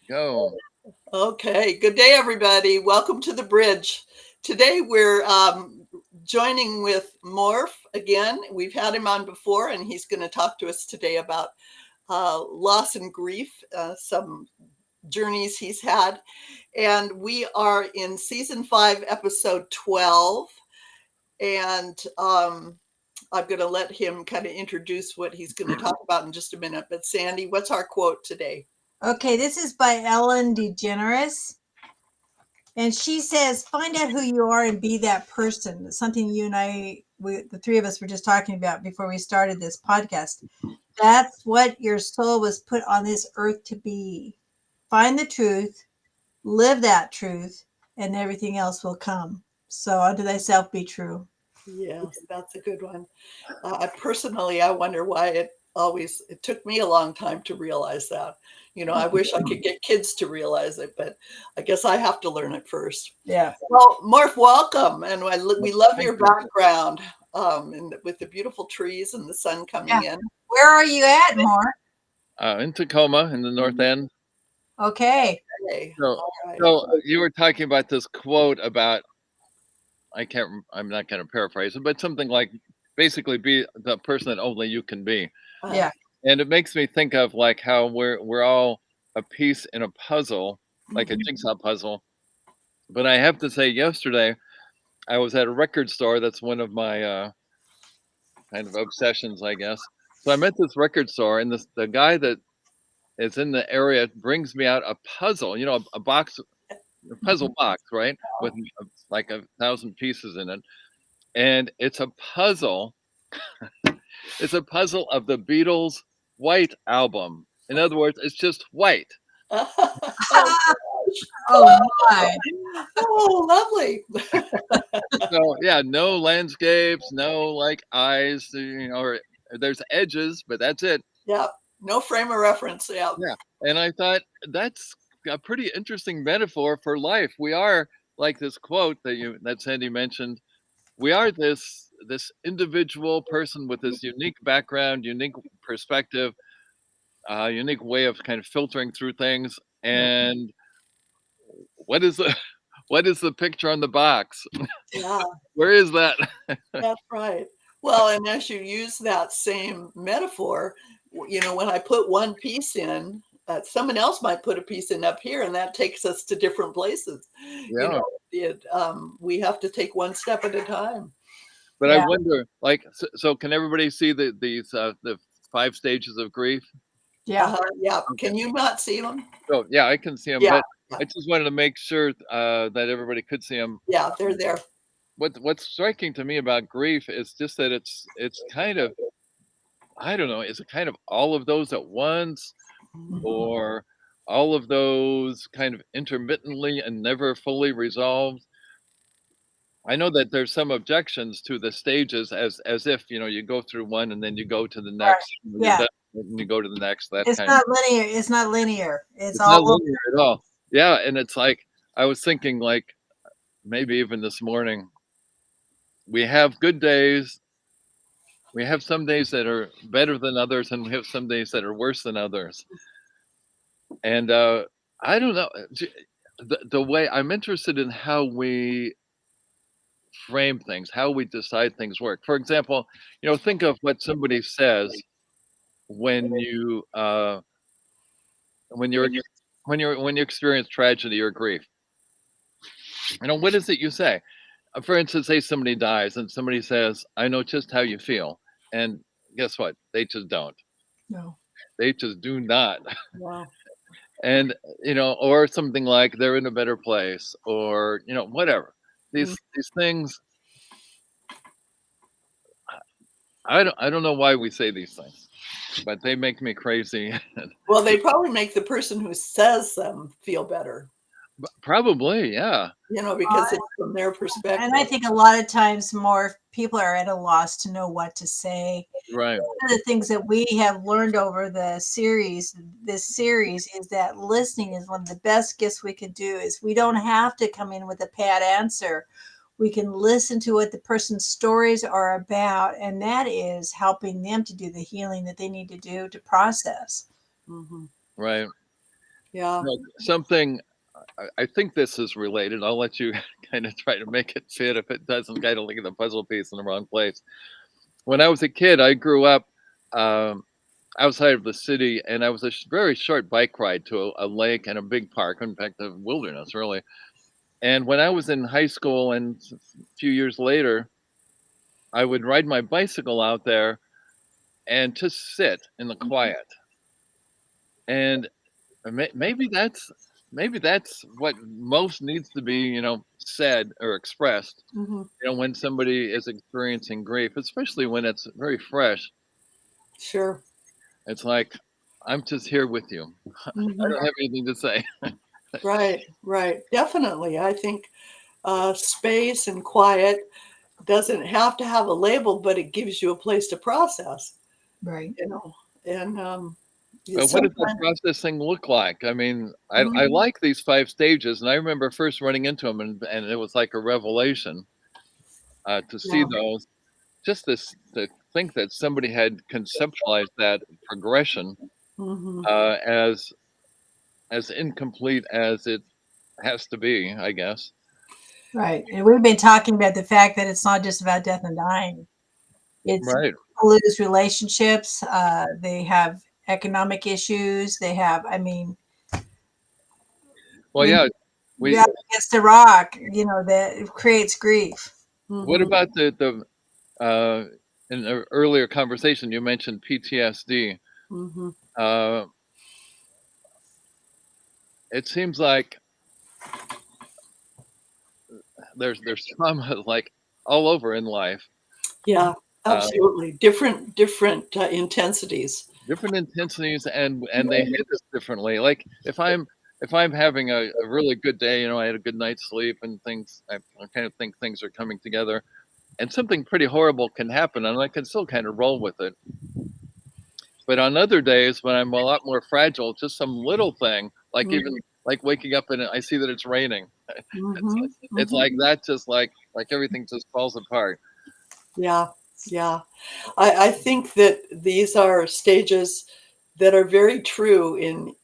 Go. Okay, good day, everybody. Welcome to the bridge. Today we're joining with Morf again. We've had him on before, and he's going to talk to us today about loss and grief, some journeys he's had. And we are in season 5, episode 12. And I'm going to let him kind of introduce what he's going to talk about in just a minute. But Sandy, what's our quote today? Okay, this is by Ellen DeGeneres. And she says, find out who you are and be that person. It's something you and the three of us were just talking about before we started this podcast. That's what your soul was put on this earth to be. Find the truth, live that truth, and everything else will come. So unto thyself be true. Yes, that's a good one. Personally, I wonder why it took me a long time to realize that. I wish I could get kids to realize it, but I guess I have to learn it first. Yeah. Well, Morf, welcome. And we love your background and with the beautiful trees and the sun coming in. Where are you at, Mark? In Tacoma, in the North End. Okay. So you were talking about this quote about, I'm not going to paraphrase it, but something like basically be the person that only you can be. Yeah. And it makes me think of like how we're all a piece in a puzzle, like a jigsaw puzzle. But I have to say, yesterday I was at a record store. That's one of my kind of obsessions, I guess. So I'm at this record store, and the guy that is in the area brings me out a puzzle. A puzzle box, right, with like 1,000 pieces in it, and it's a puzzle. It's a puzzle of the Beatles White Album. In other words, it's just white. Oh my! Oh, lovely. So yeah, no landscapes, no like eyes, or there's edges, but that's it. Yeah, no frame of reference. Yeah. And I thought that's a pretty interesting metaphor for life. We are like this quote that Sandy mentioned. We are this individual person with this unique background, unique perspective, unique way of kind of filtering through things. And what is the picture on the box? Yeah. Where is that? That's right. Well, and as you use that same metaphor, when I put one piece in, someone else might put a piece in up here, and that takes us to different places. Yeah. We have to take one step at a time. But I wonder, like, so can everybody see the 5 stages of grief? Yeah. Yeah. Okay. Can you not see them? Oh, yeah, I can see them. Yeah. But I just wanted to make sure that everybody could see them. Yeah, they're there. What's striking to me about grief is just that it's kind of, I don't know, is it kind of all of those at once, or all of those kind of intermittently and never fully resolved? I know that there's some objections to the stages as if, you go through one and then you go to the next. Yeah. And you go to the next. It's not linear. It's not linear. It's all not linear at all. Yeah. And it's like, I was thinking, like, maybe even this morning, we have good days. We have some days that are better than others, and we have some days that are worse than others. And I don't know. The way I'm interested in how we frame things, how we decide things work. For example, think of what somebody says when you experience tragedy or grief. What is it you say? For instance, say somebody dies and somebody says, "I know just how you feel," and guess what? They just don't. No. They just do not. Wow. And or something like they're in a better place, or whatever. These things. I don't know why we say these things, but they make me crazy. Well, they probably make the person who says them feel better. Probably, yeah. Because it's from their perspective. And I think a lot of times more people are at a loss to know what to say. Right. One of the things that we have learned over this series is that listening is one of the best gifts we can do. Is we don't have to come in with a pat answer. We can listen to what the person's stories are about, and that is helping them to do the healing that they need to do to process. Mm-hmm. Right. Yeah. Something, I think this is related. I'll let you kind of try to make it fit. If it doesn't, kind of look at the puzzle piece in the wrong place. When I was a kid, I grew up um, outside of the city, and I was a very short bike ride to a lake and a big park. In fact, the wilderness, really. And when I was in high school and a few years later, I would ride my bicycle out there and just sit in the quiet. And maybe that's what most needs to be, said or expressed, Hmm. when somebody is experiencing grief, especially when it's very fresh. Sure. It's like, I'm just here with you. I Hmm. don't have anything to say. Right. Right. Definitely. I think space and quiet doesn't have to have a label, but it gives you a place to process, Right. you know. And But what does that sometimes, processing look like? I mean, I Mhm. like these 5 stages, and I remember first running into them, and it was like a revelation to see Yeah. those. Just this, to think that somebody had conceptualized that progression Hmm. as incomplete as it has to be, I guess. Right. And we've been talking about the fact that it's not just about death and dying. It's Right. people lose relationships. They have economic issues. They have, I mean, Well, when yeah. you're We up against a rock, that it creates grief. What Hmm. about in an earlier conversation you mentioned PTSD? Hmm. Uh, it seems like there's trauma like all over in life. Yeah, Uh, absolutely. Different intensities. Different intensities, and they hit us differently. Like if I'm having a really good day, I had a good night's sleep and things. I kind of think things are coming together, and something pretty horrible can happen, and I can still kind of roll with it. But on other days when I'm a lot more fragile, just some little thing, like Hmm. even like waking up and I see that it's raining. It's Hmm. it's Hmm. like that, just like everything just falls apart. Yeah, yeah. I think that these are stages that are very true in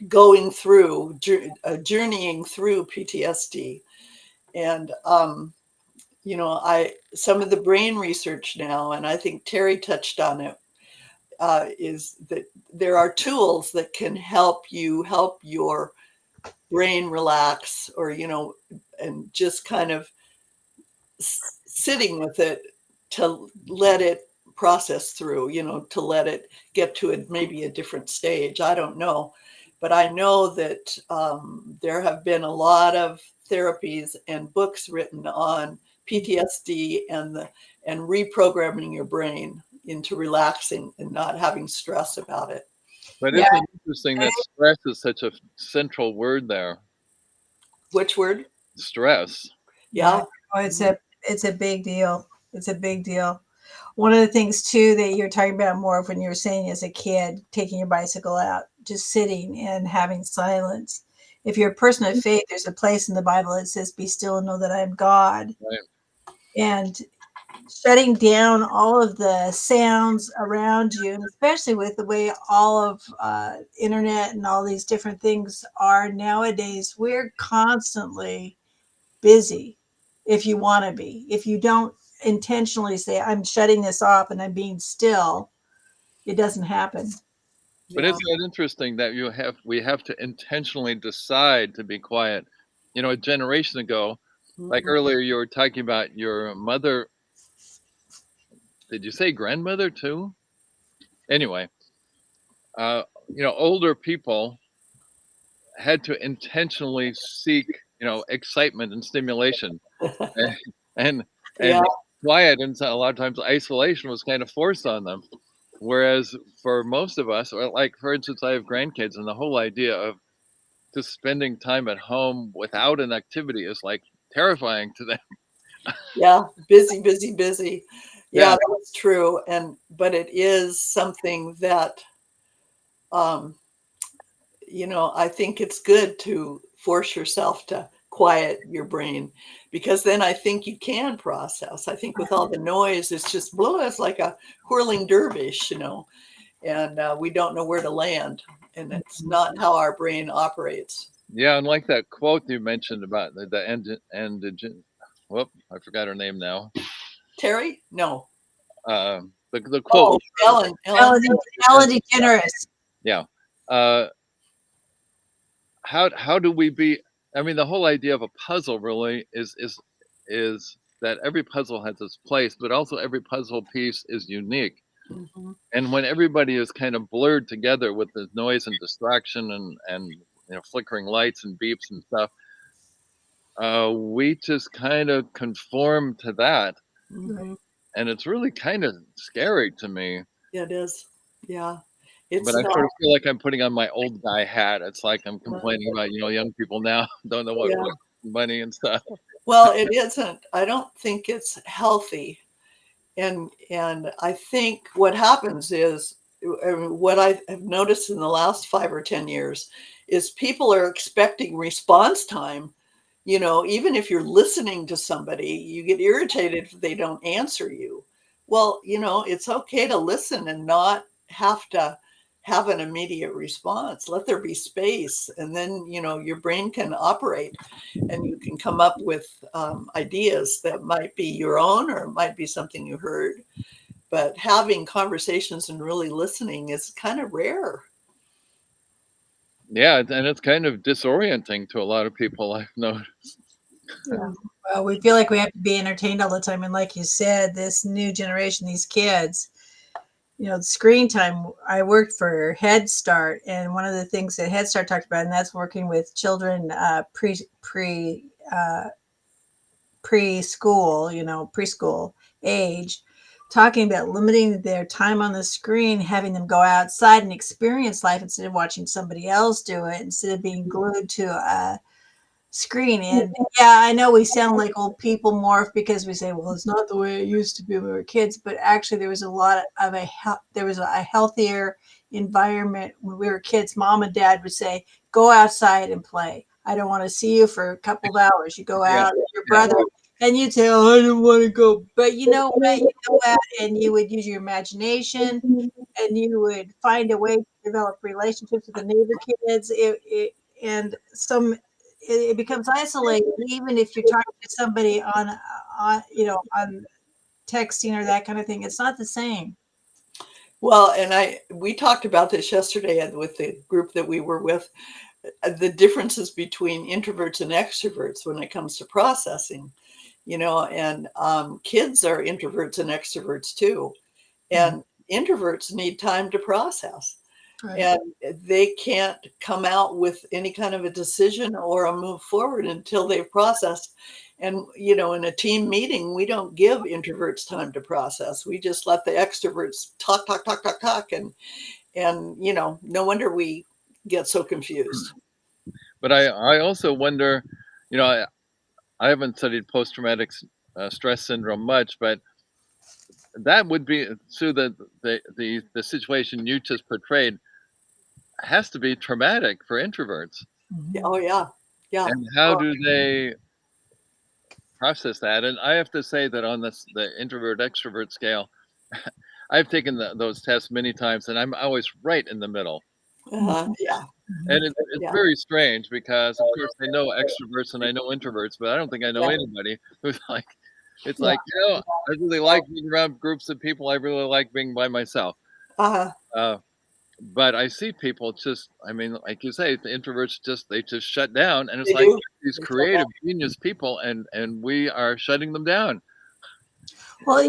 going through, journeying through PTSD. And, I some of the brain research now, and I think Terry touched on it, is that there are tools that can help your brain relax, or and just kind of sitting with it to let it process through, to let it get to maybe a different stage. I don't know. But I know that there have been a lot of therapies and books written on PTSD and reprogramming your brain into relaxing and not having stress about it. But Yeah. isn't it interesting that stress is such a central word there? Which word? Stress. Yeah. Right. Oh, Mhm. it's a big deal. It's a big deal. One of the things too that you're talking about more of when you were saying as a kid, taking your bicycle out, just sitting and having silence. If you're a person of faith, there's a place in the Bible that says, "Be still and know that I am God." Right. And shutting down all of the sounds around you, and especially with the way all of internet and all these different things are nowadays, we're constantly busy. If you want to be, if you don't intentionally say, "I'm shutting this off and I'm being still," it doesn't happen. But Yeah. isn't it interesting that we have to intentionally decide to be quiet? A generation ago, like Mhm. earlier, you were talking about your mother. Did you say grandmother too? Anyway, uh, older people had to intentionally seek, excitement and stimulation, and and, Yeah. and quiet, and so a lot of times isolation was kind of forced on them. Whereas for most of us, or like for instance, I have grandkids, and the whole idea of just spending time at home without an activity is like terrifying to them. Yeah. Busy, busy, busy. Yeah, Yeah, that's true. But it is something that, um, I think it's good to force yourself to quiet your brain, because then I think you can process. I think with all the noise, it's just it's like a whirling dervish, and we don't know where to land. and it's not how our brain operates. Yeah, and like that quote you mentioned about whoop, I forgot her name now. Terry? No. The quote. Oh, Ellen. Ellen DeGeneres. Yeah. How do we be? I mean, the whole idea of a puzzle really is that every puzzle has its place, but also every puzzle piece is unique. Mm-hmm. And when everybody is kind of blurred together with the noise and distraction and flickering lights and beeps and stuff, we just kind of conform to that. Mm-hmm. And it's really kind of scary to me. Yeah, it is. Yeah. But I sort of feel like I'm putting on my old guy hat. It's like I'm complaining about, young people now don't know what money and stuff. Well, it isn't. I don't think it's healthy. And I think what happens is, what I have noticed in the last 5 or 10 years is people are expecting response time. Even if you're listening to somebody, you get irritated if they don't answer you. Well, it's okay to listen and not have to have an immediate response. Let there be space, and then your brain can operate, and you can come up with ideas that might be your own, or it might be something you heard. But having conversations and really listening is kind of rare. Yeah, and it's kind of disorienting to a lot of people, I've noticed. Yeah. Well, we feel like we have to be entertained all the time, and like you said, this new generation, these kids, screen time. I worked for Head Start, and one of the things that Head Start talked about, and that's working with children preschool, preschool age, talking about limiting their time on the screen, having them go outside and experience life instead of watching somebody else do it, instead of being glued to a screen. And yeah, I know we sound like old people, Morph, because we say, well, it's not the way it used to be when we were kids, but actually there was a healthier environment when we were kids. Mom and dad would say, go outside and play. I don't want to see you for a couple of hours. You go out with your brother, and you'd say, oh, I don't want to go. But you know what? You go out and you would use your imagination, and you would find a way to develop relationships with the neighbor kids. It becomes isolated, even if you're talking to somebody on texting or that kind of thing. It's not the same. Well, and we talked about this yesterday with the group that we were with, the differences between introverts and extroverts when it comes to processing, and kids are introverts and extroverts too. And introverts need time to process. Right. And they can't come out with any kind of a decision or a move forward until they've processed. And, in a team meeting, we don't give introverts time to process. We just let the extroverts talk. And no wonder we get so confused. But I also wonder, I haven't studied post-traumatic stress syndrome much, but that would be, so the situation you just portrayed has to be traumatic for introverts. Oh, yeah. Yeah. And how do they process that? And I have to say that on the introvert extrovert scale, I've taken those tests many times, and I'm always right in the middle. Yeah. And it's very strange because, of course, I know extroverts and I know introverts, but I don't think I know anybody who's like, it's like, I really like being around groups of people. I really like being by myself. But I see people just, like you say, the introverts they just shut down, and it's like these creative, genius people, and we are shutting them down. Well,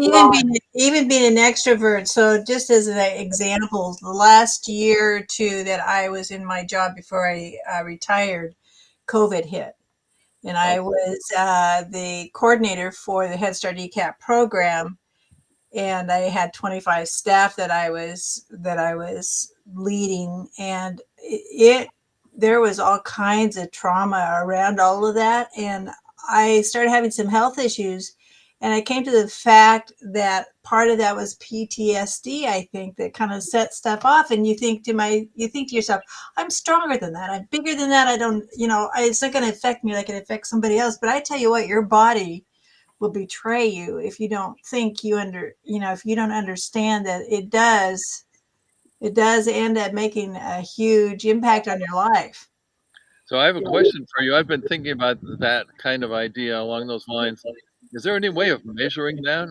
even being an extrovert. So just as an example, the last year or two that I was in my job before I retired, COVID hit. And I was the coordinator for the Head Start ECAP program. And I had 25 staff that I was leading. And there was all kinds of trauma around all of that. And I started having some health issues. And I came to the fact that part of that was PTSD, I think, that kind of set stuff off. And you think to yourself, I'm stronger than that. I'm bigger than that. I don't, it's not going to affect me like it affects somebody else. But I tell you what, your body will betray you if you don't think if you don't understand that it does it does end up making a huge impact on your life. So I have a question for you. I've been thinking about that kind of idea along those lines. Is there any way of measuring that?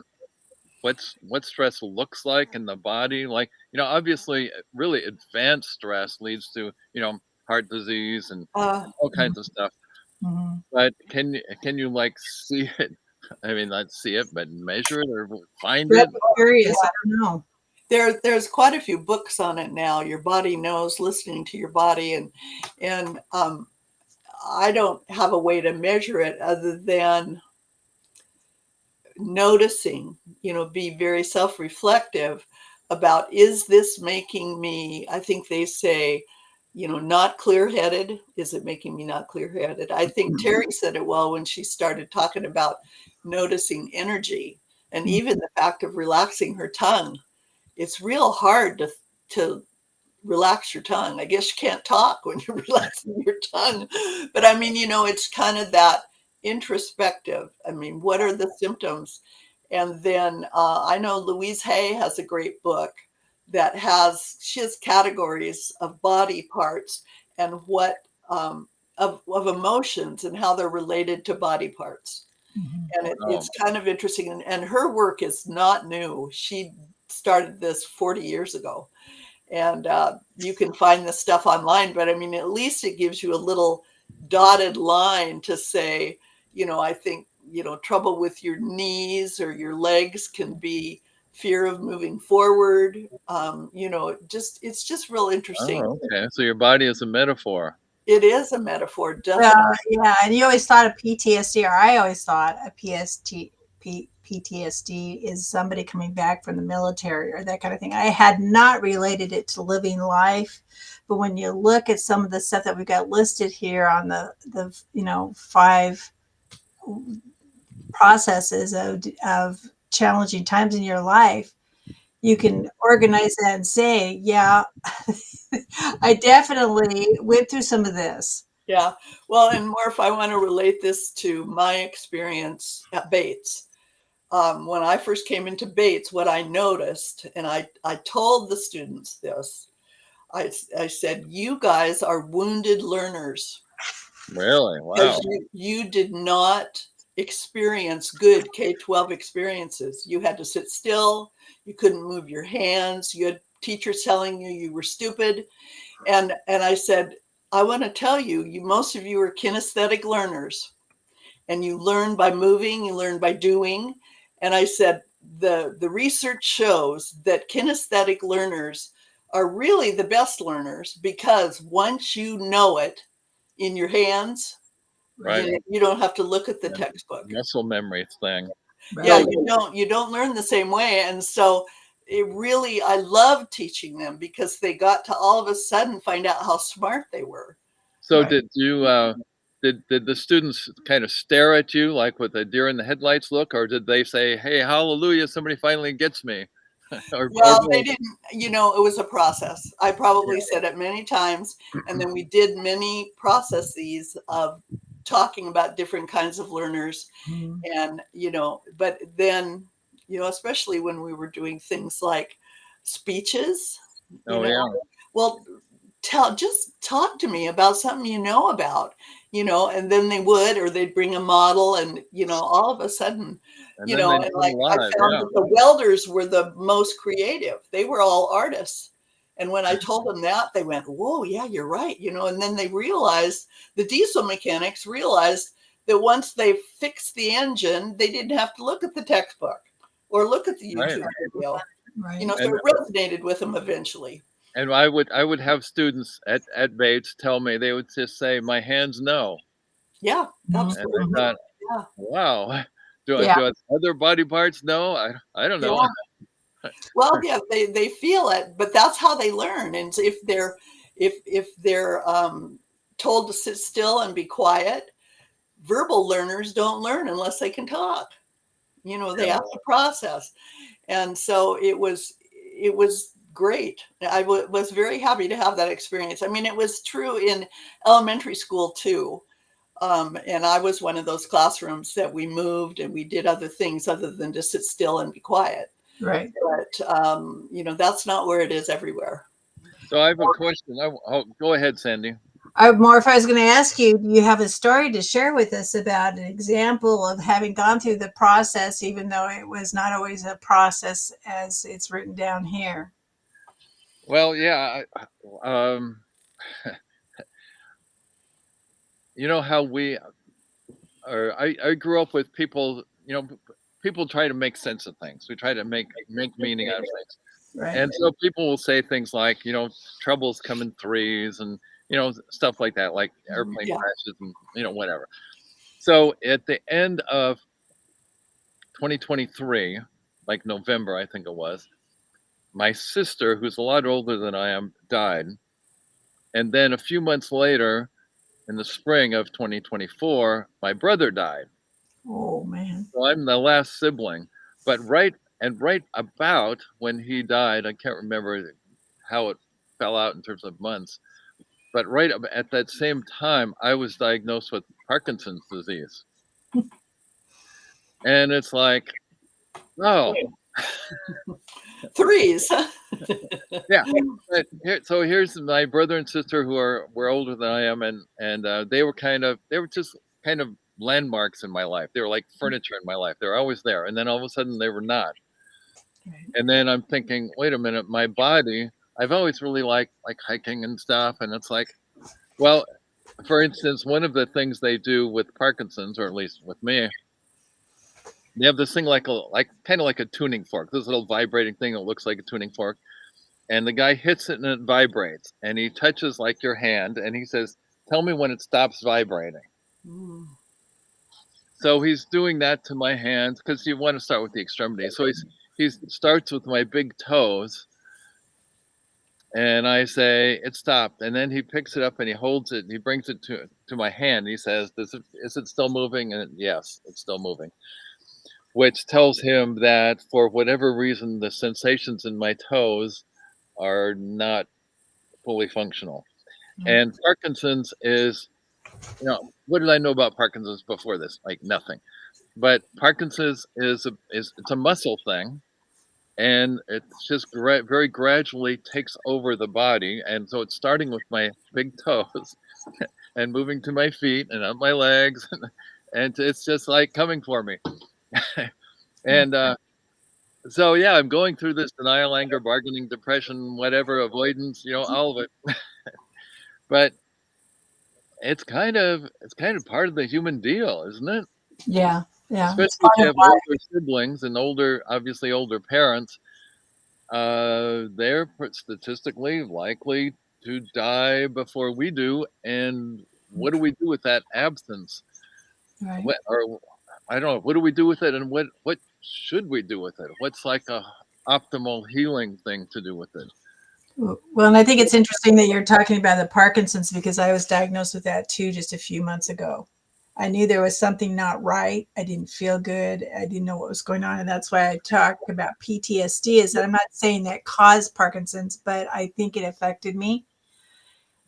What stress looks like in the body? Like, obviously really advanced stress leads to, heart disease and all kinds of stuff. Mm-hmm. But can you like see it? I mean, not see it, but measure it or find That's it? curious. I don't know. There's quite a few books on it now. Your body knows, listening to your body, and I don't have a way to measure it other than noticing. Be very self-reflective about, is this making me? I think they say, not clear-headed. Is it making me not clear-headed? I think Terry said it well when she started talking about noticing energy, and even the fact of relaxing her tongue. It's real hard to relax your tongue. I guess you can't talk when you're relaxing your tongue, but I mean, it's kind of that introspective. I mean, what are the symptoms? And then I know Louise Hay has a great book that she has categories of body parts and what of emotions and how they're related to body parts. And it's kind of interesting. And her work is not new. She started this 40 years ago. And you can find this stuff online. But I mean, at least it gives you a little dotted line to say, I think, trouble with your knees or your legs can be fear of moving forward. It's just real interesting. Oh, okay. So your body is a metaphor. It is a metaphor, definitely. Yeah, and you always thought of PTSD, or I always thought a PTSD is somebody coming back from the military or that kind of thing. I had not related it to living life, but when you look at some of the stuff that we got listed here on the 5 processes of challenging times in your life, you can organize that and say, yeah, I definitely went through some of this. Yeah. Well, and Morf, I want to relate this to my experience at Bates. When I first came into Bates, what I noticed, and I told the students this, I said, you guys are wounded learners. Really? Wow. Because you did not experience good K-12 experiences. You had to sit still. You couldn't move your hands. You had teachers telling you were stupid. And I said, I want to tell you, most of you are kinesthetic learners, and you learn by moving, you learn by doing. And I said, the research shows that kinesthetic learners are really the best learners, because once you know it in your hands, right, you don't have to look at the textbook. Muscle memory thing. Right. Yeah, you don't learn the same way. And so I love teaching them, because they got to all of a sudden find out how smart they were. So did you did the students kind of stare at you like with a deer in the headlights look, or did they say, hey, hallelujah, somebody finally gets me? Well, they didn't, it was a process. I probably said it many times, and then we did many processes of talking about different kinds of learners. And but then especially when we were doing things like speeches, well, just talk to me about something about, and then they would, or they'd bring a model, and all of a sudden, and like I found that the welders were the most creative. They were all artists. And when I told them that, they went, whoa, yeah, you're right. And then they realized, the diesel mechanics realized that once they fixed the engine, they didn't have to look at the textbook or look at the YouTube video. Right. So it resonated with them eventually. And I would have students at Bates tell me, they would just say, my hands know. Yeah, absolutely. And I thought, wow. Do other body parts know? I don't know. Yeah. Well, yeah, they feel it, but that's how they learn. And if they're told to sit still and be quiet, verbal learners don't learn unless they can talk. They have to process. And so it was great. I was very happy to have that experience. I mean, it was true in elementary school too. And I was one of those classrooms that we moved and we did other things other than to sit still and be quiet. Right. But, that's not where it is everywhere. So I have a question. Go ahead, Sandy. Morph, I was going to ask you, do you have a story to share with us about an example of having gone through the process, even though it was not always a process as it's written down here? Well, yeah. You know how I grew up with people, people try to make sense of things. We try to make meaning out of things. Right. And so people will say things like, troubles come in threes and, stuff like that, like airplane Yeah. crashes and, whatever. So at the end of 2023, like November, I think it was, my sister, who's a lot older than I am, died. And then a few months later, in the spring of 2024, my brother died. Oh, man. So I'm the last sibling. But right about when he died, I can't remember how it fell out in terms of months, but right at that same time, I was diagnosed with Parkinson's disease. And it's like, oh, Threes. yeah. But so here's my brother and sister who were older than I am, and they were just kind of landmarks in my life. They were like furniture in my life. They were always there, and then all of a sudden they were not. And then I'm thinking, wait a minute, my body. I've always really liked like hiking and stuff, and it's like, well, for instance, one of the things they do with Parkinson's, or at least with me, they have this thing like kind of like a tuning fork. This little vibrating thing that looks like a tuning fork, and the guy hits it and it vibrates, and he touches like your hand, and he says, "Tell me when it stops vibrating." Mm. So he's doing that to my hands because you want to start with the extremities. So he starts with my big toes, and I say it stopped, and then he picks it up and he holds it and he brings it to my hand. And he says, "Is it still moving?" And yes, it's still moving, which tells him that for whatever reason the sensations in my toes are not fully functional. And Parkinson's is, what did I know about Parkinson's before this? Like nothing. But Parkinson's is it's a muscle thing, and it's just very gradually takes over the body. And so it's starting with my big toes and moving to my feet and up my legs, and it's just like coming for me. And so yeah, I'm going through this denial, anger, bargaining, depression, whatever, avoidance, all of it. But it's kind of part of the human deal, isn't it? Yeah. Yeah. Especially if you have older siblings and obviously older parents, they're statistically likely to die before we do. And what do we do with that absence? Right. Or I don't know, what do we do with it, and what should we do with it? What's like a optimal healing thing to do with it? Well, and I think it's interesting that you're talking about the Parkinson's, because I was diagnosed with that too just a few months ago. I knew there was something not right. I didn't feel good. I didn't know what was going on. And that's why I talk about PTSD, is that I'm not saying that caused Parkinson's, but I think it affected me.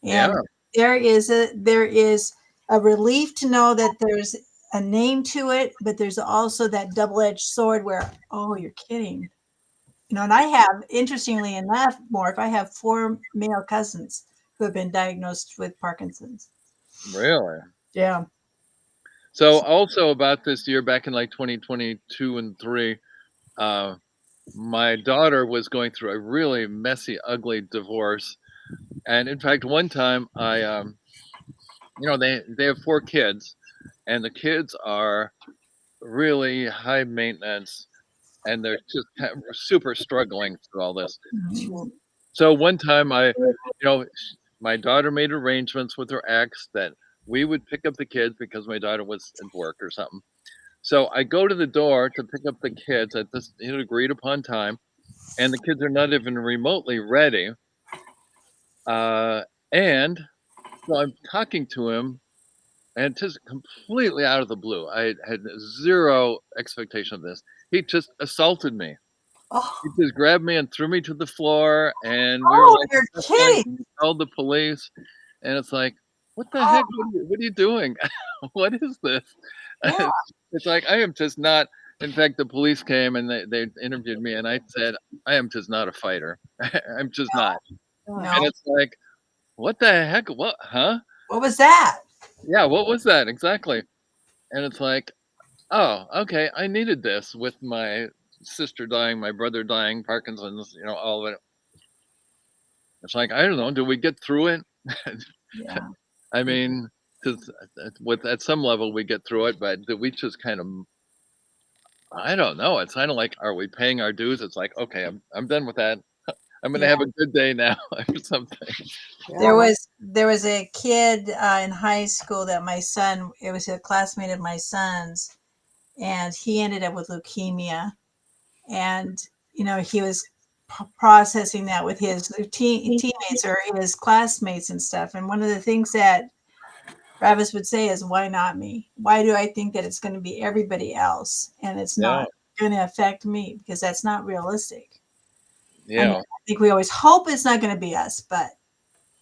And there is a relief to know that there's a name to it, but there's also that double-edged sword where, oh, you're kidding. And I have, interestingly enough, Morf, I have 4 male cousins who have been diagnosed with Parkinson's. Really? Yeah. So also about this year, back in like 2022 and 3, my daughter was going through a really messy, ugly divorce. And in fact, one time they have 4 kids, and the kids are really high maintenance, and they're just super struggling through all this. Mm-hmm. So one time my daughter made arrangements with her ex that we would pick up the kids because my daughter was at work or something. So I go to the door to pick up the kids at this agreed upon time, and the kids are not even remotely ready. And so I'm talking to him, and just completely out of the blue. I had zero expectation of this. He just assaulted me. Oh. He just grabbed me and threw me to the floor, and we Oh, were like, you're kidding. we called the police, and it's like, what the heck? What are you doing? What is this? Yeah. It's like, I am just not. In fact, the police came and they interviewed me, and I said, I am just not a fighter. I'm just not. No. And it's like, what the heck? What? Huh? What was that? Yeah, what was that exactly? And it's like, oh, okay, I needed this with my sister dying, my brother dying, Parkinson's, all of it. It's like, I don't know, do we get through it? Yeah. I mean, 'cause at some level we get through it, but do we just kind of, I don't know. It's kind of like, are we paying our dues? It's like, okay, I'm done with that. I'm gonna Yeah. have a good day now or something. There was a kid in high school that it was a classmate of my son's, and he ended up with leukemia, and he was processing that with his teammates or his classmates and stuff. And one of the things that Travis would say is, why not me? Why do I think that it's going to be everybody else and it's not going to affect me? Because that's not realistic. Yeah. I think we always hope it's not going to be us, but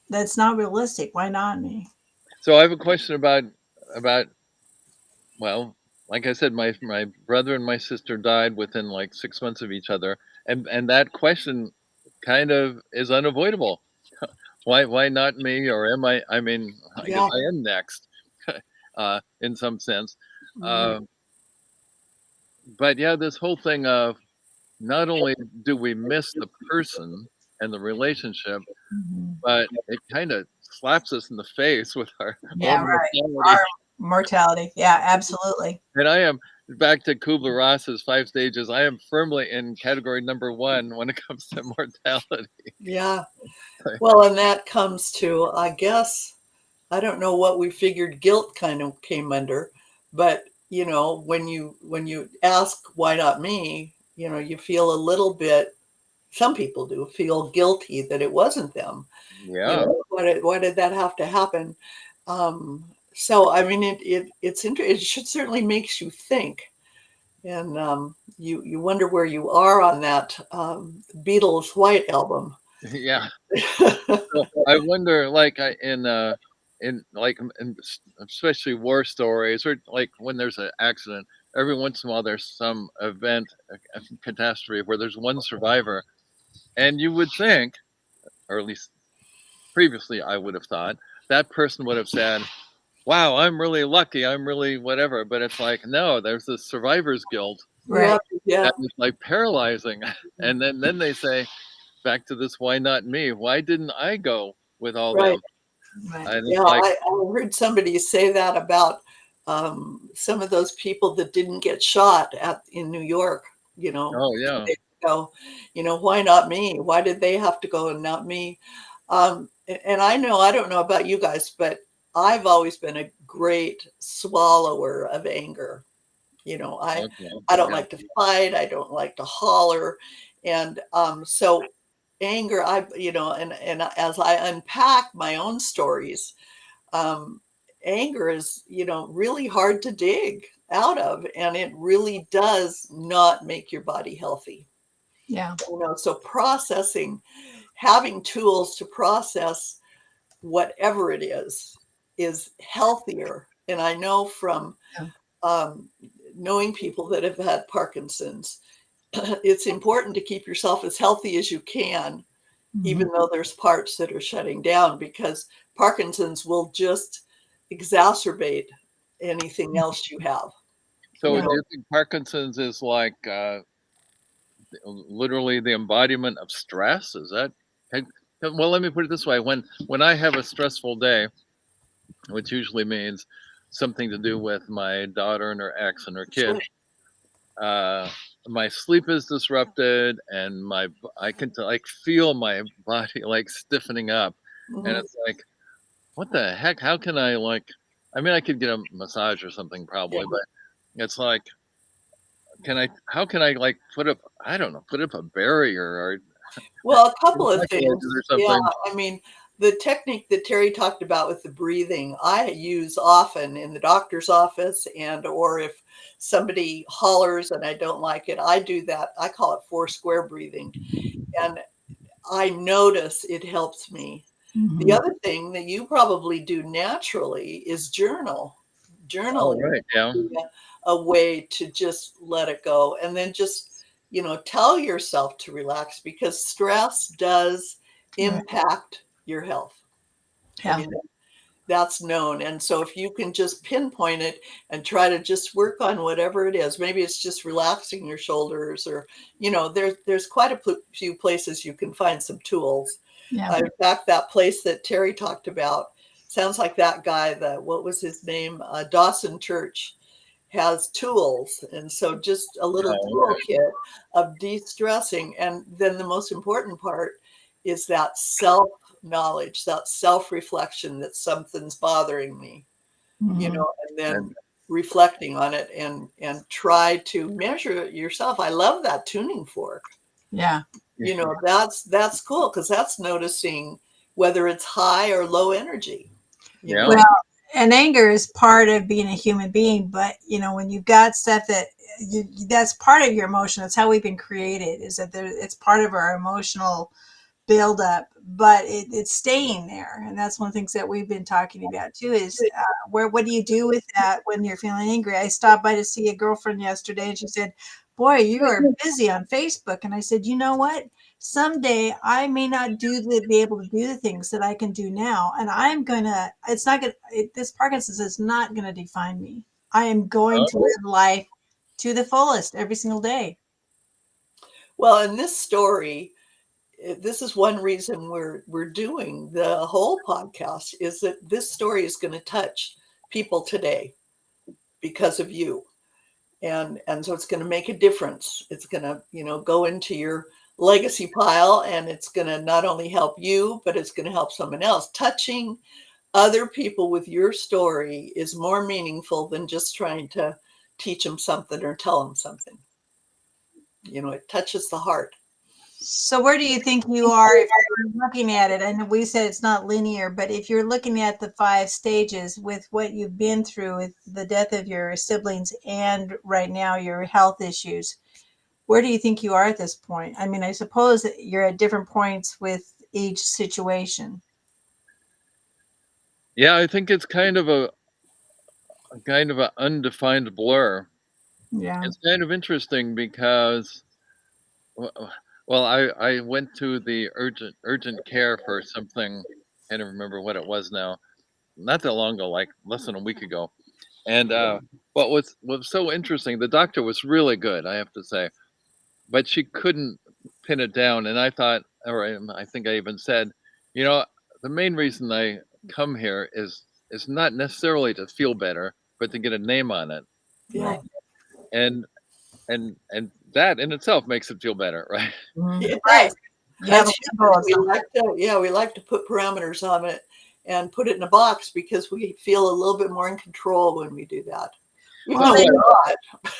that's not realistic. Why not me? So I have a question about, well, like I said, my brother and my sister died within like 6 months of each other, and that question kind of is unavoidable. Why not me? Or am I? I mean, I guess I am next, in some sense. But yeah, this whole thing of not only do we miss the person and the relationship, but it kind of slaps us in the face with our own mortality. Our mortality. Yeah, absolutely. And I am, back to Kubler-Ross's 5 stages, I am firmly in category number 1 when it comes to mortality. Yeah. Well, and that comes to, I guess, I don't know what we figured guilt kind of came under, but when you ask why not me, you feel a little bit, some people do feel guilty that it wasn't them. Yeah. Why did that have to happen? So I mean, it's interesting. It should certainly makes you think, and you wonder where you are on that Beatles White Album. Yeah. So I wonder, like, in especially war stories, or like when there's an accident, every once in a while there's some event, a catastrophe where there's one survivor, and you would think, or at least previously I would have thought, that person would have said, wow, I'm really lucky, I'm really whatever. But it's like, no, there's this survivor's guilt. Right. Yeah. That is like paralyzing. And then they say, back to this, why not me? Why didn't I go with all them? Right. Yeah, I heard somebody say that about some of those people that didn't get shot in New York, Oh, yeah. They go, why not me? Why did they have to go and not me? And I don't know about you guys, but I've always been a great swallower of anger. I don't like to fight. I don't like to holler. And so anger, and as I unpack my own stories, anger is, really hard to dig out of, and it really does not make your body healthy. Yeah. So having tools to process whatever it is healthier. And I know from knowing people that have had Parkinson's, it's important to keep yourself as healthy as you can, even though there's parts that are shutting down, because Parkinson's will just exacerbate anything else you have. So do you think Parkinson's is like literally the embodiment of stress? Is that, well, let me put it this way. When I have a stressful day, which usually means something to do with my daughter and her ex and her kid, my sleep is disrupted, and I can like feel my body like stiffening up. And it's like, what the heck? How can I I could get a massage or something probably, but it's like, how can I like put up a barrier or, well, a couple of things. Yeah, I mean, the technique that Terry talked about with the breathing, I use often in the doctor's office, or if somebody hollers and I don't like it, I do that. I call it 4 square breathing. And I notice it helps me. The other thing that you probably do naturally is journal. Journaling a way to just let it go, and then just tell yourself to relax, because stress does impact your health. Yeah. I mean, that's known. And so if you can just pinpoint it and try to just work on whatever it is, maybe it's just relaxing your shoulders, or, there's quite a few places you can find some tools. Yeah. In fact, that place that Terry talked about sounds like that guy, what was his name? Dawson Church has tools. And so just a little toolkit of de-stressing. And then the most important part is that self-knowledge, that self-reflection that something's bothering me, and then reflecting on it and try to measure it yourself. I love that tuning fork. Yeah. That's cool, because that's noticing whether it's high or low energy. Yeah. Well, and anger is part of being a human being, but when you've got stuff that's part of your emotion. That's how we've been created, is that it's part of our emotional buildup, but it's staying there. And that's one of the things that we've been talking about too, is what do you do with that when you're feeling angry? I stopped by to see a girlfriend yesterday, and she said, "Boy, you are busy on Facebook." And I said, "You know what? Someday I may not be able to do the things that I can do now. And this Parkinson's is not going to define me. I am going to live life to the fullest every single day." Well, in this story, this is one reason we're doing the whole podcast, is that this story is going to touch people today because of you. And so it's going to make a difference. It's going to, go into your legacy pile, and it's going to not only help you, but it's going to help someone else. Touching other people with your story is more meaningful than just trying to teach them something or tell them something. It touches the heart. So where do you think you are if you're looking at it? And we said it's not linear, but if you're looking at the 5 stages with what you've been through with the death of your siblings and right now your health issues, where do you think you are at this point? I mean, I suppose that you're at different points with each situation. Yeah, I think it's kind of an undefined blur. Yeah. It's kind of interesting because, well, I went to the urgent care for something. I don't remember what it was now. Not that long ago, like less than a week ago. And what was so interesting, the doctor was really good, I have to say, but she couldn't pin it down. And I thought, or I think I even said, the main reason I come here is not necessarily to feel better, but to get a name on it. Yeah. And that in itself makes it feel better, right? It Right. does. We like to put parameters on it and put it in a box, because we feel a little bit more in control when we do that. Well, I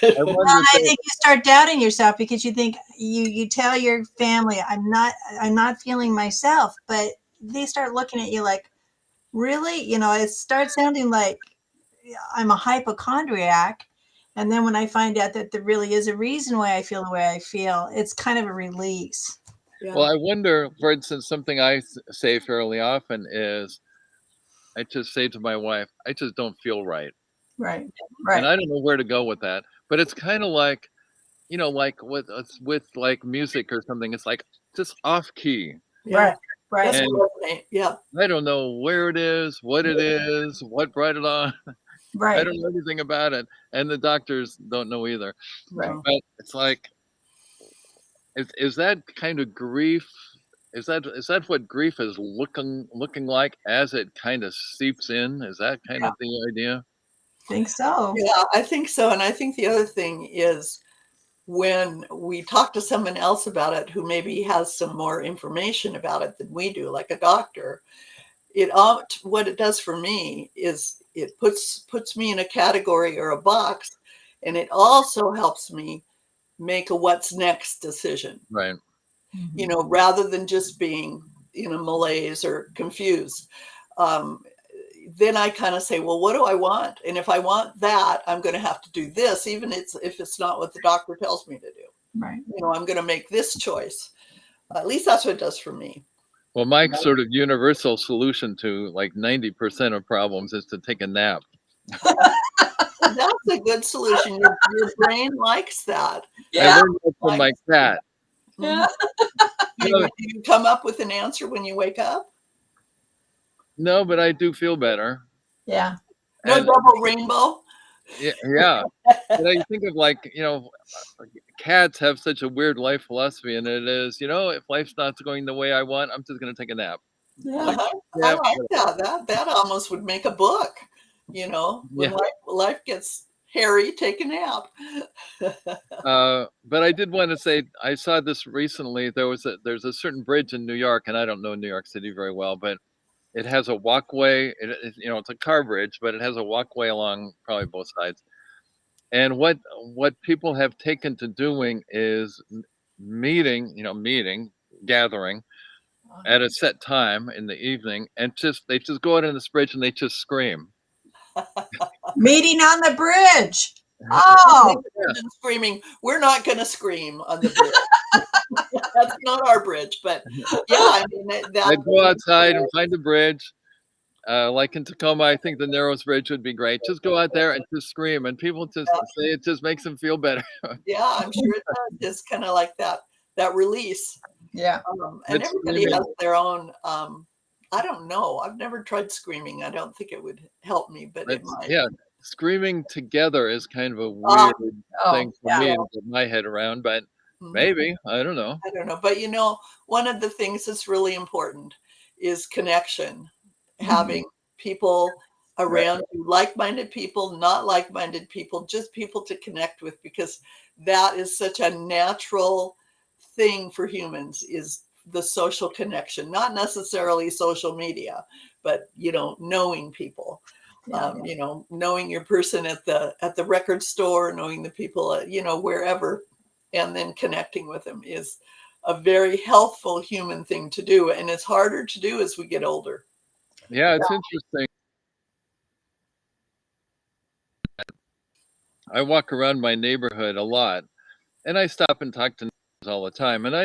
I think you start doubting yourself, because you think you tell your family, I'm not feeling myself, but they start looking at you like, really? It starts sounding like I'm a hypochondriac. And then when I find out that there really is a reason why I feel the way I feel, it's kind of a release. Yeah. Well, I wonder, for instance, something I say fairly often is, I just say to my wife, I just don't feel right. Right. And I don't know where to go with that. But it's kind of like, like with like music or something, it's like just off key. Yeah. Right. And yeah. I don't know where it is, what brought it on. Right. I don't know anything about it. And the doctors don't know either. Right. But it's like, is that kind of grief? Is that what grief is looking like as it kind of seeps in? Is that kind of the idea? I think so. Yeah, I think so. And I think the other thing is, when we talk to someone else about it who maybe has some more information about it than we do, like a doctor, what it does for me is it puts me in a category or a box, and it also helps me make a what's next decision. Right. Rather than just being in a malaise or confused. Then I kind of say, well, what do I want? And if I want that, I'm going to have to do this, even if it's not what the doctor tells me to do. Right. I'm going to make this choice. At least that's what it does for me. Well, my sort of universal solution to like 90% of problems is to take a nap. That's a good solution. Your brain likes that. I learned that from my cat. Yeah. No, do you come up with an answer when you wake up? no, but I do feel better. Yeah. No And double rainbow? yeah. But I think of like, cats have such a weird life philosophy, and it is, if life's not going the way I want, I'm just going to take a nap. Like, Uh-huh. I yeah, like that. That almost would make a book. When yeah. life gets hairy, take a nap. But I did want to say I saw this recently. There's a certain bridge in New York, and I don't know New York City very well, but it has a walkway. It's a car bridge, but it has a walkway along probably both sides. And what people have taken to doing is gathering at a set time in the evening, and they just go out on this bridge and they just scream. Meeting on the bridge. Oh, Oh, screaming. We're not going to scream on the bridge. That's not our bridge, but yeah, I mean They go outside and find a bridge. Like in Tacoma, I think the Narrows Bridge would be great. Just go out there and just scream, and people just say it just makes them feel better. yeah, I'm sure it does. It's kind of like that release. yeah. And It's everybody screaming. has their own. I don't know. I've never tried screaming. I don't think it would help me, but it might. Yeah, screaming together is kind of a Oh, weird Oh, thing for yeah. me to get my head around, but Mhm. maybe, I don't know. I don't know. But one of the things that's really important is connection, having people around you, like-minded people, not like-minded people, just people to connect with, because that is such a natural thing for humans, is the social connection, not necessarily social media, but knowing people. Yeah. Knowing your person at the record store, knowing the people at, wherever, and then connecting with them is a very healthful human thing to do. And it's harder to do as we get older. Yeah, it's interesting. I walk around my neighborhood a lot, and I stop and talk to neighbors all the time, and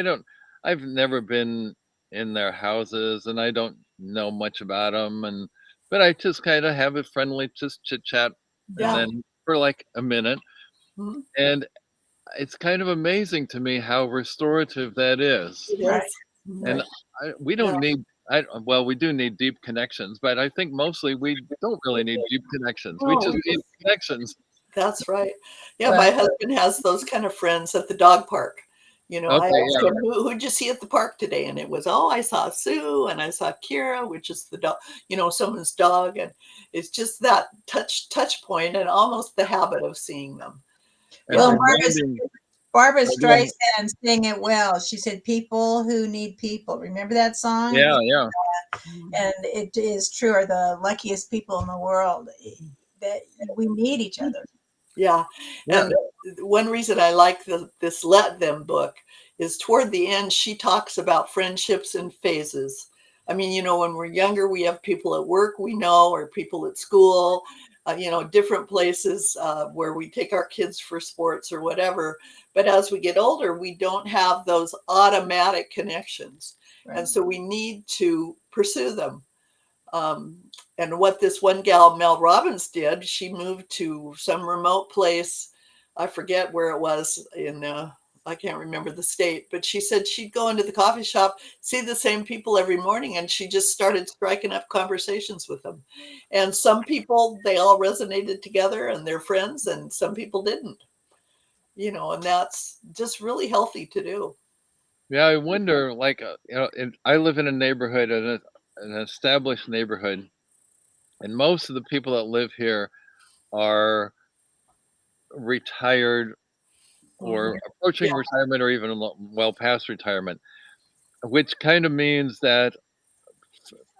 I've never been in their houses, and I don't know much about them, but I just kind of have a friendly just chit chat, and Yeah. then for like a minute, Mhm. and it's kind of amazing to me how restorative that is. It Right. is. And we don't need, well, we do need deep connections, but I think mostly we don't really need deep connections. We No, just we need connections. That's right. Yeah, Well- my husband has those kind of friends at the dog park. I Okay, asked yeah. him, who'd you see at the park today? And it was, I saw Sue and I saw Kira, which is the dog, someone's dog. And it's just that touch point and almost the habit of seeing them. And Well, reminding- Barbara Oh, go ahead. Streisand sang it well. She said, "People who need people." Remember that song? Yeah, yeah. And it is true. Are the luckiest people in the world. That we need each other. Yeah. Yeah. And one reason I like this Let Them book is toward the end, she talks about friendships in phases. I mean, when we're younger, we have people at work we know, or people at school, different places where we take our kids for sports or whatever. But as we get older, we don't have those automatic connections. Right. And so we need to pursue them. And what this one gal, Mel Robbins, did, she moved to some remote place. I forget where it was I can't remember the state, but she said she'd go into the coffee shop, see the same people every morning, and she just started striking up conversations with them. And some people, they all resonated together and they're friends, and some people didn't, and that's just really healthy to do. Yeah, I wonder, like, I live in a neighborhood, an established neighborhood, and most of the people that live here are retired or approaching retirement, or even well past retirement, which kind of means that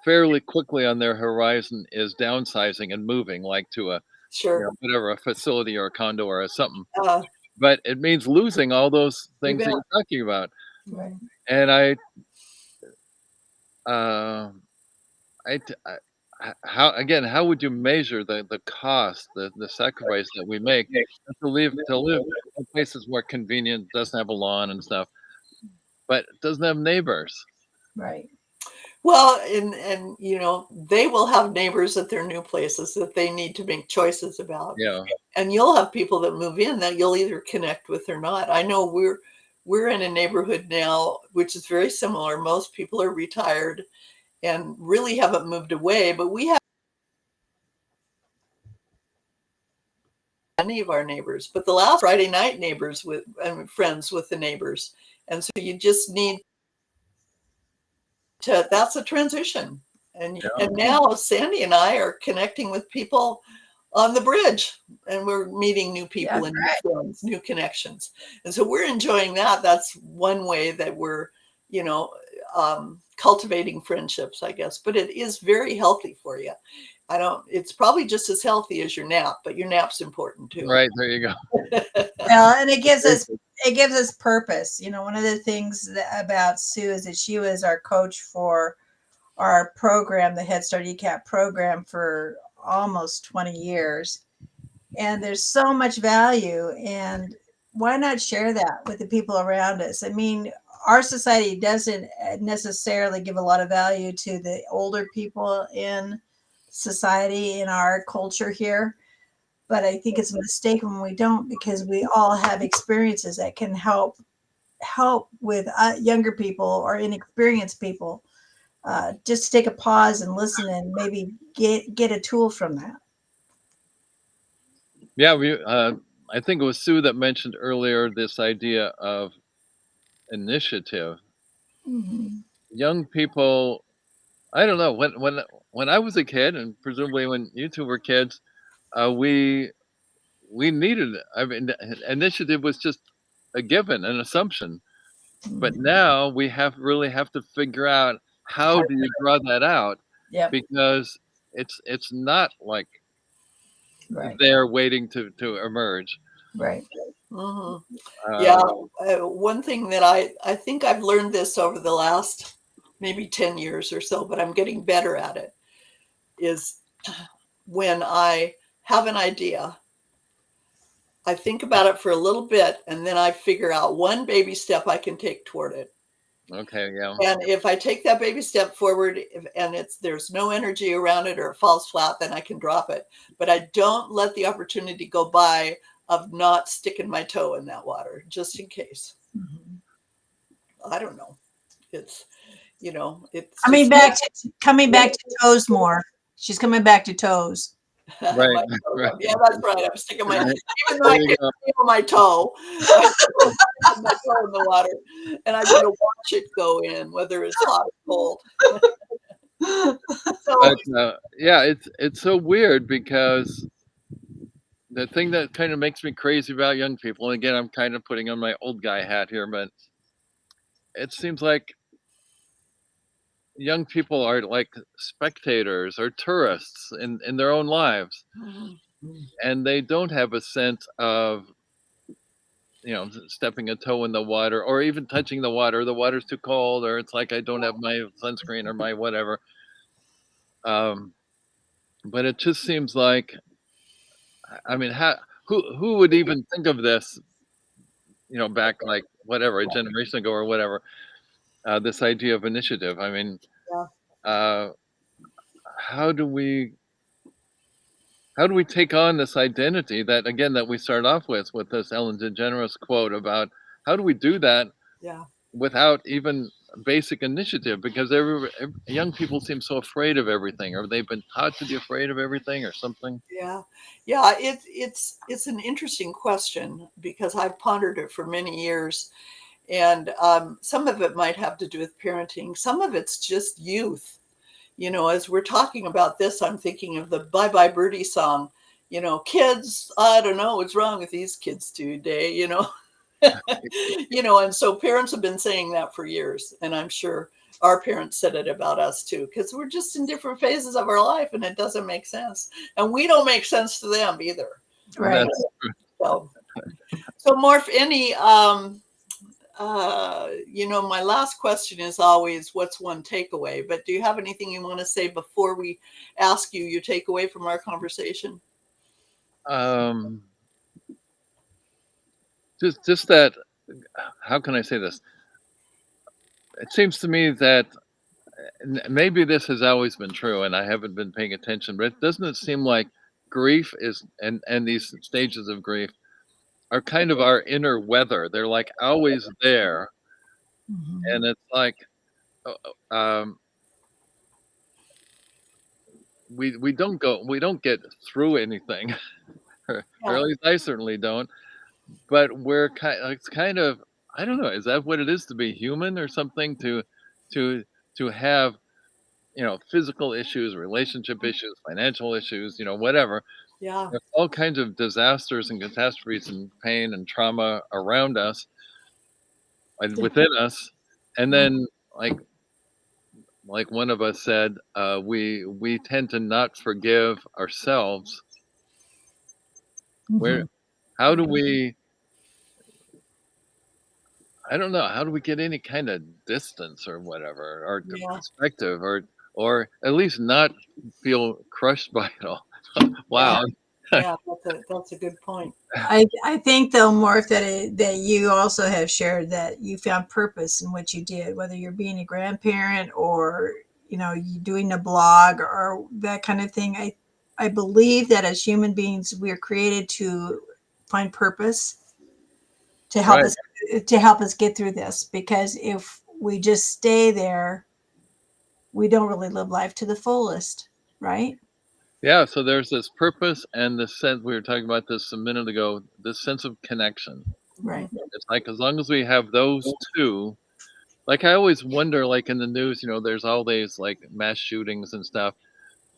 fairly quickly on their horizon is downsizing and moving, like to a Sure. whatever, a facility or a condo or a something. Uh, But it means losing all those things that bet. you're talking about. Right. And how would you measure the cost, the sacrifice that we make to live in places where convenient, doesn't have a lawn and stuff, but it doesn't have neighbors? Right. Well, and they will have neighbors at their new places that they need to make choices about. Yeah. And you'll have people that move in that you'll either connect with or not. I know we're in a neighborhood now, which is very similar. Most people are retired and really haven't moved away, but we have any of our neighbors, but the last Friday night neighbors with friends with the neighbors. And so you just need to, that's a transition. And now Sandy and I are connecting with people on the bridge, and we're meeting new people and new friends, new connections. And so we're enjoying that. That's one way that we're, cultivating friendships, I guess, but it is very healthy for you. It's probably just as healthy as your nap, but your nap's important too. Right. There you go. Well, and it gives us purpose. One of the things about Sue is that she was our coach for our program, the Head Start ECAP program, for almost 20 years. And there's so much value, and why not share that with the people around us? I mean, our society doesn't necessarily give a lot of value to the older people in society, in our culture here. But I think it's a mistake when we don't, because we all have experiences that can help with younger people or inexperienced people. Just take a pause and listen, and maybe get a tool from that. Yeah, I think it was Sue that mentioned earlier this idea of initiative. Mm-hmm. Young people, I don't know, when I was a kid, and presumably when you two were kids, we needed, I mean, initiative was just a given, an assumption. But now we really have to figure out, how do you draw that out? Yep. Because it's not like they're waiting to emerge. Right. Mm-hmm. One thing that I think I've learned this over the last maybe 10 years or so, but I'm getting better at it, is when I have an idea, I think about it for a little bit, and then I figure out one baby step I can take toward it. Okay, yeah. And if I take that baby step forward, and there's no energy around it, or it falls flat, then I can drop it. But I don't let the opportunity go by of not sticking my toe in that water, just in case. Mm-hmm. I don't know. It's coming back to toes more. She's coming back to toes. Right. Yeah, that's right. I'm sticking my, even though I can't feel my toe, I put my toe in the water, and I'm going to watch it go in, whether it's hot or cold. But, yeah, it's so weird, because the thing that kind of makes me crazy about young people, and again, I'm kind of putting on my old guy hat here, but it seems like young people are like spectators or tourists in their own lives. Mm-hmm. And they don't have a sense of, stepping a toe in the water, or even touching the water. The water's too cold, or it's like, I don't have my sunscreen or my whatever. But it just seems like, I mean, who would even think of this, back like whatever, a generation ago or whatever, this idea of initiative. I mean, how do we take on this identity that, again, that we start off with this Ellen DeGeneres quote about, how do we do that without even basic initiative? Because young people seem so afraid of everything, or they've been taught to be afraid of everything or something. Yeah. It's an interesting question, because I've pondered it for many years, and some of it might have to do with parenting. Some of it's just youth. As we're talking about this, I'm thinking of the Bye Bye Birdie song. Kids, I don't know what's wrong with these kids today, and so parents have been saying that for years. And I'm sure our parents said it about us too, because we're just in different phases of our life, and it doesn't make sense. And we don't make sense to them either. Right. So Morf, any, my last question is always, what's one takeaway? But do you have anything you want to say before we ask you your takeaway from our conversation? Just that, how can I say this? It seems to me that maybe this has always been true, and I haven't been paying attention, but doesn't it seem like grief is, and these stages of grief are kind of our inner weather. They're like always there, Mhm. and it's like um, we don't get through anything, or Yeah. at least I certainly don't. But it's kind of, I don't know. Is that what it is to be human or something? To to have, physical issues, relationship issues, financial issues, whatever. Yeah. There's all kinds of disasters and catastrophes and pain and trauma around us and within us. And then, like one of us said, we tend to not forgive ourselves. Where Mhm. How do we? I don't know. How do we get any kind of distance or whatever, or Yeah. perspective, or at least not feel crushed by it all? Yeah. Wow. Yeah. That's a good point. I think though, Morph, that you also have shared that you found purpose in what you did, whether you're being a grandparent or you doing a blog or that kind of thing. I believe that as human beings, we're created to find purpose to help Right. us to help us get through this. Because if we just stay there, we don't really live life to the fullest, right? Yeah. So there's this purpose and this sense, we were talking about this a minute ago, this sense of connection. Right. It's like as long as we have those two, like I always wonder, like in the news, there's all these like mass shootings and stuff.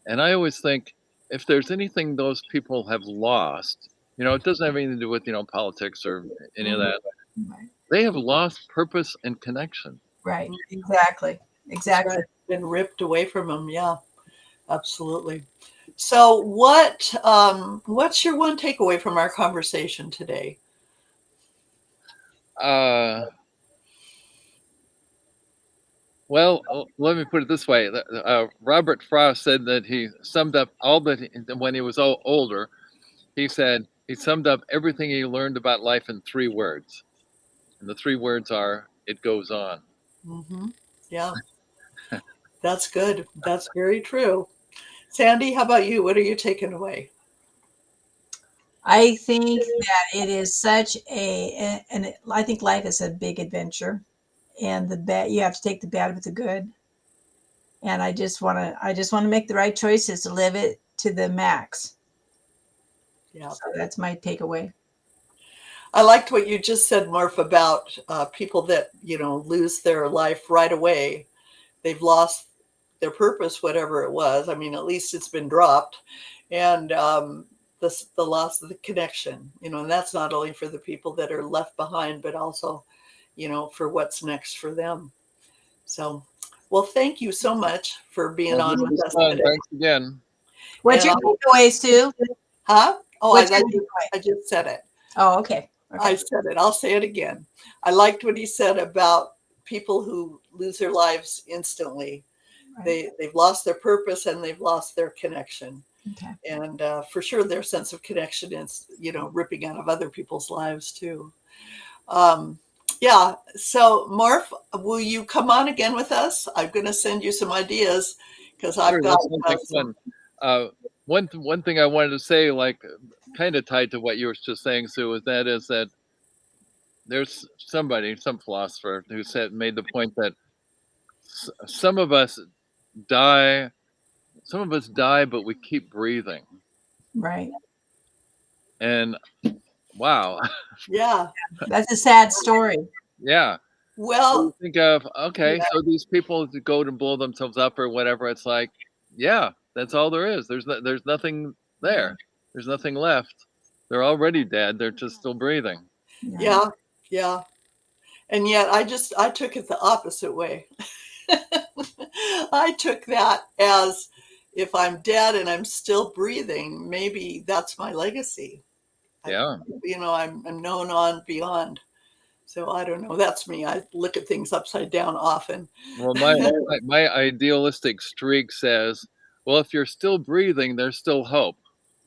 And I always think if there's anything those people have lost, it doesn't have anything to do with, politics or any of Mhm. that. Right. They have lost purpose and connection. Right. Mhm. Exactly. That's Exactly. right. Been ripped away from them. Yeah. Absolutely. So, what's your one takeaway from our conversation today? Uh, well, let me put it this way. Robert Frost said that he summed up all that when he was older. He said he summed up everything he learned about life in 3 words. And the 3 words are, it goes on. Hmm. Yeah, that's good. That's very true. Sandy, how about you? What are you taking away? I think that it is such and I think life is a big adventure, and the bad you have to take the bad with the good. And I just want to make the right choices to live it to the max. Yeah, So that's my takeaway. I liked what you just said, Morph, about people that lose their life right away. They've lost their purpose, whatever it was. I mean, at least it's been dropped, and the loss of the connection. And that's not only for the people that are left behind, but also, for what's next for them. So, well, thank you so much for being Well, on this with was us fun. today. Thanks again. What's And your takeaway, Sue? huh? Oh, What's your takeaway? I just said it. Oh, okay. I Okay. said it. I'll say it again. I liked what he said about people who lose their lives instantly. Right. They've lost their purpose and they've lost their connection. Okay. And for sure, their sense of connection is ripping out of other people's lives too. Um, yeah. So, Morph, will you come on again with us? I'm going to send you some ideas because I've Sure, got that sounds like some. fun. One thing I wanted to say, like, kind of tied to what you were just saying, Sue, is that there's some philosopher who made the point that some of us die, but we keep breathing. Right. And wow, Yeah. That's a sad story. yeah. So you Well, think of, okay, yeah. so these people that go to blow themselves up or whatever, it's like, yeah, that's all there is. There's nothing there. There's nothing left. They're already dead. They're just still breathing. Yeah. Yeah. Yeah. And yet I took it the opposite way. I took that as if I'm dead and I'm still breathing, maybe that's my legacy. I, Yeah. I'm known on beyond. So I don't know. That's me. I look at things upside down often. Well, my idealistic streak says, well, if you're still breathing, there's still hope.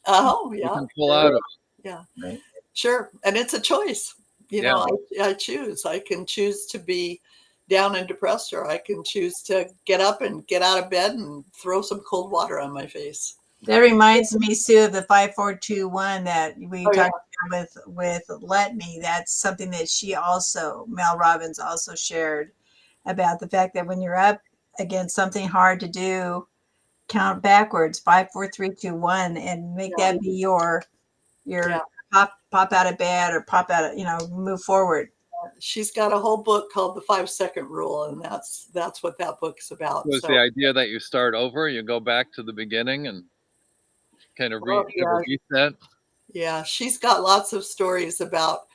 Oh, You yeah. can pull Sure. out of Yeah. Right. Sure. And it's a choice. it. Yeah. I choose. I can choose to be down and depressed, or I can choose to get up and get out of bed and throw some cold water on my face. That reminds me, Sue, of the 5421 that we Oh, yeah. talked with Let Me, that's something that Mel Robbins also shared about the fact that when you're up against something hard to do, count backwards, 5, 4, 3, 2, 1, and make that be your pop out of bed or pop out of, move forward. She's got a whole book called The 5-Second Rule, and that's what that book's about. Was the idea that you start over, you go back to the beginning and kind of reset? Yeah, she's got lots of stories about,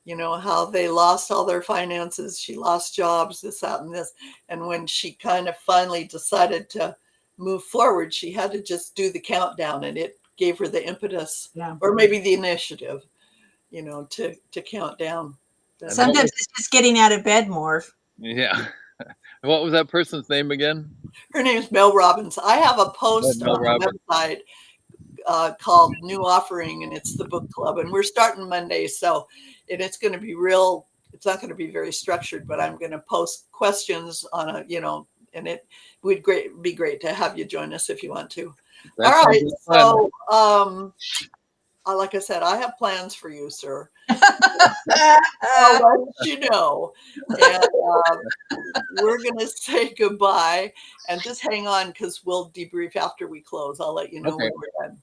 how they lost all their finances. She lost jobs, this, that, and this. And when she kind of finally decided to move forward, she had to just do the countdown, and it gave her the impetus, or maybe the initiative, to count down. Sometimes it's just getting out of bed, Morf. Yeah. What was that person's name again? Her name is Mel Robbins. I have a post on the website called New Offering, and it's the book club, and we're starting Monday. So, and it's going to be it's not going to be very structured, but I'm going to post questions on and it would be great to have you join us if you want to. All right. So, like I said, I have plans for you, sir. I'll let you know. And we're going to say goodbye and just hang on because we'll debrief after we close. I'll let you know when we're done.